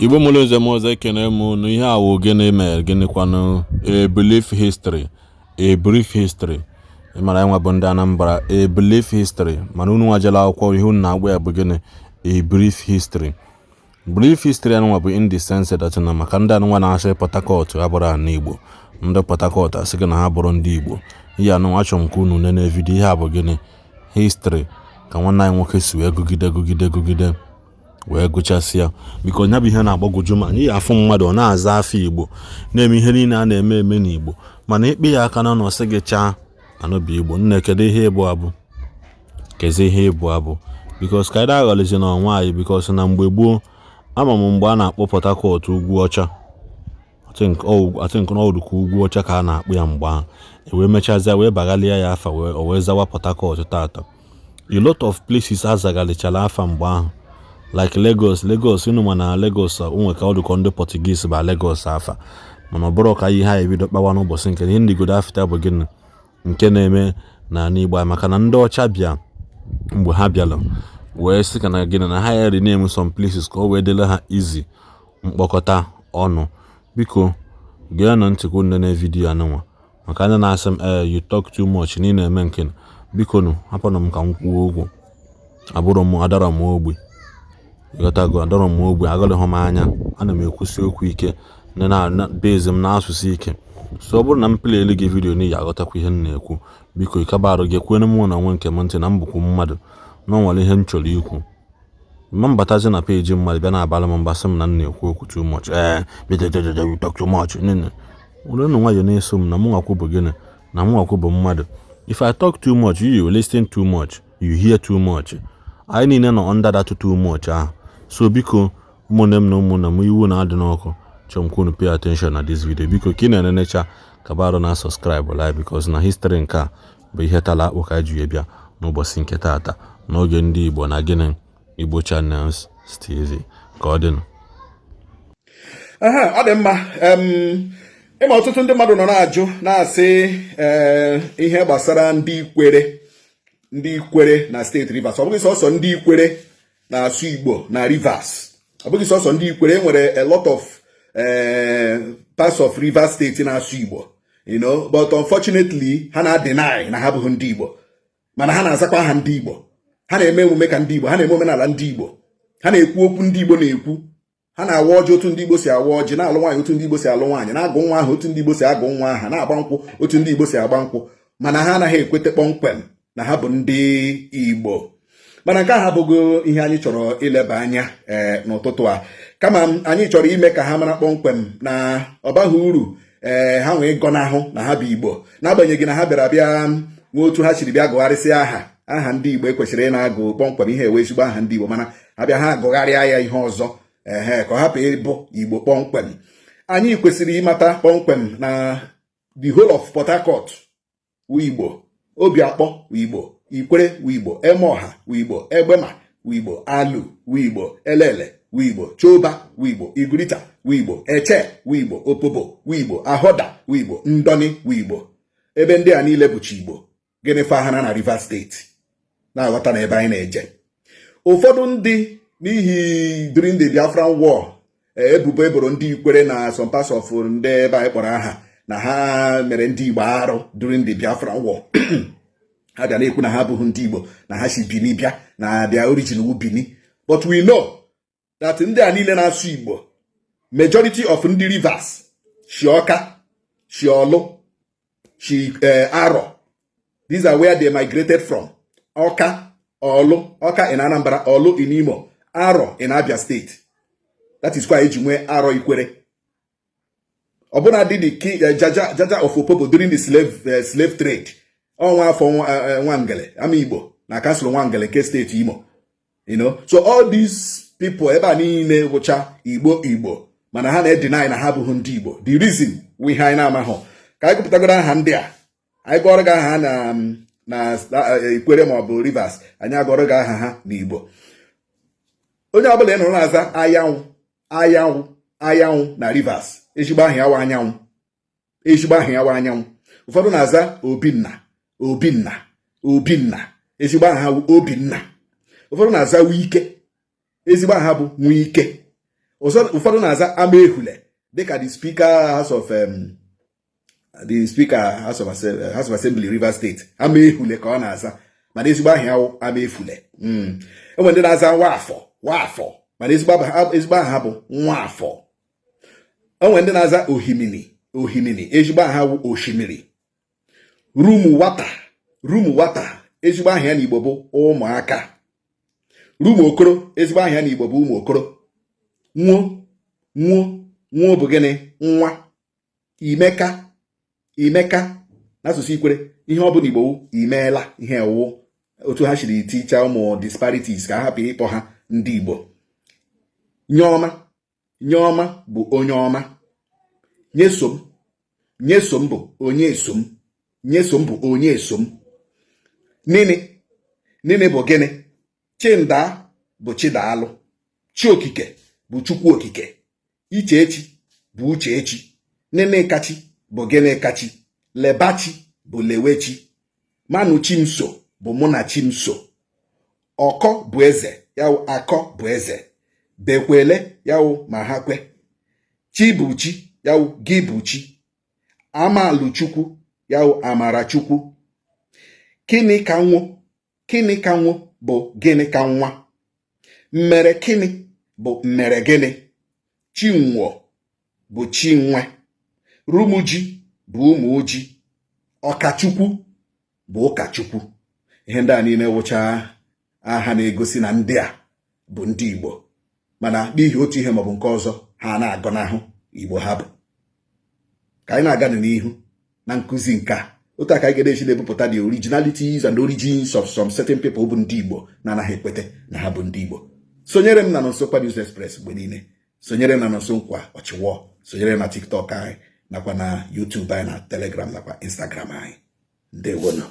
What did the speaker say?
Igbo mụlụze moze ekene mụ na ihe awo gịnị mere gịnị kwanụ a belief history, a brief history. Mara enwe bụ ndị Anambra a belief history, mana unu nwajela akwụkwọ ihe unu na-agwa ya bụ gịnị a brief history. Brief history anụnwa bụ in the sense that na maka ndị anụnwa na-asị Port Harcourt abụrụ ana Igbo, ndị Port Harcourt asị gị na ha bụrụ ndị Igbo. Ihe anụnwa achọ m ka unu nene vidio ihe a bụ gịnị history ka nwanne anyị nwoke si wee gụgide wee gụchasịa biko nya bụ ihe na-agbagwoju ma anyị afụ mmadụ ọ na-aza afọ Igbo na-eme ihe niile a na-eme n'Igbo mana ikpe ya aka na ọsị gị chaa anọbi Igbo nne kedu ihe ịbụ abụ kezi ihe ịbụ abụ bikos ka anyị aghọlizi na ọnwa anyị bikos na mgbe gboo ama m mgbe a na-akpọ Port Harcourt ugwu ọcha I think na ọdụkọ ugwu ọcha ka a na-akpụ ya mgbe ahụ wee mechazịa wee baghalịa ya afa wee zawa Port Harcourt tata. A lot of places azaghalichala afa mgbe ahụ like Lagos inu mana Lagos onwe ka ọdụkọ ndị Portuguese ba Lagos afa mana ọbụrụ ka ihe ha ebido kpawa n'ụbọchị nke ihe ndị godo afta bụ gịnị nke na-eme na n'Igbo maka na ndị ọcha bịa mgbe ha bịalụ wee sị ka na gịnị na ha ya rename some places ka o wee dele ha easy mkpọkọta ọnụ. Biko gee na ntị ka nne vidiyo anụnwa maka ndị na-asị m you talk too much na ị na-eme nke biko nụ hapụnụ m ka m kwuo okwu abụrụ m adara m ogbe yotago adọrọ m ogbe agọlịghị m anya ana m ekwusi okwu ike na base m na-asụsụ ike so ọ bụrụ na m pleli gị vidiyo n'ihi aghọtakwa ihe m na-ekwu biko ịkabarụ gị kwenu m na onwe nke m ntị na mbụkwu mmadụ na onwere ihe m chọrọ ikwu ma mbatazi na peji mmadụ bịa na-abalị m mbasị m na m na-ekwu okwu too much you talk too much nne ụlọ ụnụ nwayọ na-eso m na mụ nwakwu bụ gịnị na mụ nwakwu bụ mmadụ. If I talk too much you listen too much, you hear too much. Anyị niile nọ under that too much ahụ. So biko ụmụnne m na ụmụnna m iwu na-adị n'ọkụ chọm kwunu pay attention na this video biko ka ị na-enecha kabarụ na subscribe like because na history nke a bụ ihe tala akpụ ka ji bịa n'ụbọchị nke taata n'oge ndị Igbo na gịnị Igbo Channels TV ka ọ dịnụ. Ọ dị mma ịma ọtụtụ ndị mmadụ nọ na-ajụ na-asị ihe gbasara ndị ikwere na steeti Rivers. Ọ bụghị sọsọ ndị ikwere na-asụ Igbo na Rivers, ọ bụghị sọsọ ndị ikwere. Enwere a lot of parts of Rivers State na-asụ Igbo, you know, but unfortunately ha na-deny na ha bụghị ndị Igbo mana ha na-azakwa aha ndị Igbo. Ha na-eme emume ka ndị Igbo, ha na-eme omenala ndị Igbo, ha na-ekwu okwu ndị Igbo na-ekwu, ha na-awa ọjị otu ndị Igbo si awa ọjị, na-alụ nwaanyị otu ndị Igbo si alụ nwaanyị, na-agụ nwa ahụ otu ndị Igbo si agụ nwa aha, na-agba nkwụ otu ndị Igbo si agba nkwụ, mana ha anaghị ekwete kpọmkwem na ha bụ ndị Igbo. Mana nke a abụghị ihe anyị chọrọ ileba anya n'ụtụtụ a, kama anyị chọrọ ime ka ha mara kpọmkwem na ọ baghị uru ha nwee gọnahụ na ha bụ Igbo, n'agbanyeghị na ha bịara bịa nwee otu ha siri bịa gụgharịsịa aha ndị Igbo ekwesịrị ị na-agụ kpọmkwem ihe ewe ezigbo aha ndị Igbo, mana abịa ha agụgharịa ya ihe ọzọ ka ọ hapụ ịbụ Igbo kpọmkwem. Anyị kwesịrị ịmata kpọmkwem na the whole of Port Harcourt wu Igbo, Obiakpọ wu Igbo, Ikwere wu Igbo, Emeọha wu Igbo, Egbema wu Igbo, Alu wu Igbo, Elele wu Igbo, Choba wu Igbo, Igurita wu Igbo, Eche wu Igbo, Opobo wu Igbo, Ahoda wu Igbo, Ndoni wu Igbo. Ebe ndị a niile bụcha Igbo. Gịnị fa ha na Rivers State na-aghọta na ebe anyị na-eje. Ụfọdụ ndị n'ihi during the Biafran War ebubo eboro ndị ikwere na some parts of ndị ebe anyị kpọrọ aha na ha mere ndị Igbo arụ during the Biafran War. Ha bịa na-ekwu na ha abụghị ndị Igbo, na ha si Bini bịa na their origin wu Bini. But we know that ndị a niile na-asụ Igbo, majority of ndị Rivers, shi Ọka, shi Ọlụ, shi Arọ, these are where they migrated from. Ọka, Ọlụ, Ọka in Anambra, Ọlụ in Imo, Arọ in Abia State. That is why eji nwee Arọ Ikwere. Ọbụna dị the Jaja of Opobo during the slave trade. Ọnwa afọ Nwangele, ama Igbo na kansụl Nwangele nke steeti Imo, you know. So all these people ebe a niile bụcha Igbo mana ha na-edeny na ha bụghị ndị Igbo. The reason we ha na-amahụ ka anyị gụpụtagoro aha ndị a, anyị gụọrọ gị aha na Ikwere maọbụ Rivers, anyị agụọrọ gị aha ha n'Igbo. Onye ọbụla ị nụrụ na-aza anyanwụ na Rivers, ezigbo aha ya wa anyanwụ, ezigbo aha ya wa anyanwụ. Ụfọdụ na-aza Obinna, ezigbo aha bụ Obinna. Ụfọdụ na-aza Wike, ezigbo aha bụ Nwike. ụfọdụ na-aza ama ehule dịka the speaker House of Assembly Rivers State, ama ehule ka ọ na-aza, mana ezigbo aha ya wụ ama efule. Enwe ndị na-aza Nwafọ mana ezigbo aha bụ Nwafọ. Enwe ndị na-aza Ohimini, ezigbo aha wụ Oshimiri. Rumu Wata, ezigbo aha ya n'Igbo bụ ụmụaka. Rumu Okoro, ezigbo aha ya n'Igbo bụ ụmụ okoro. Nwuo bụ gịnị? Nwa. Imeka n'asụsụ Ikwere, ihe ọ bụ n'Igbo wụ imeela, ihe wụ otu ha siri ticha ụmụ disparities ka a hapụ ịkpọ ha ndị Igbo. Nyeọma bụ onye ọma. Nyesom bụ onye esom. Nyesom bụ onye esom. Nini bụ gịnị? Chinda bụ Chidaalụ. Chiokike bụ Chukwu okike. Ichechi bụ Uchechi. Nini kachi bụ gịnị kachi. Lebachi bụ lewechi. Manu Chimso bụ mụ na Chimso. Ọkọ bụ eze, yawu akọ bụ eze. Bekwele, yawu mahakwe. Chi bụ chi, yawu gị bụ chi. Amalu Chukwu, yawu amara Chukwu. Kini ka nwo bụ gịnị ka nwa. Mmere kini bụ mmere gịnị. Chinwo bụ Chinwe. Rumuji bụ ụmụ ojii. Ọkachukwu bụ ụkachukwu. Ihe ndị a niile wụcha aha na-egosi na ndị a bụ ndị Igbo, mana n'ihi otu ihe maọbụ nke ọzọ ha na-agọnahụ Igbo ha bụ. Ka anyị na-aga n'ihu na nkụzi nke a, otu aka anyị ga-eji na-ebupụta the originalities and origins of some certain people bụ ndị Igbo na-anaghị ekwete na ha bụ ndị Igbo. Sonyere m na Nonsokwa News Express mgbe niile. Sonyere m na Nonsokwa Ọchịwọ. Sonyere m na TikTok anyị nakwa na YouTube anyị na Telegram nakwa Instagram anyị. Ndewonu.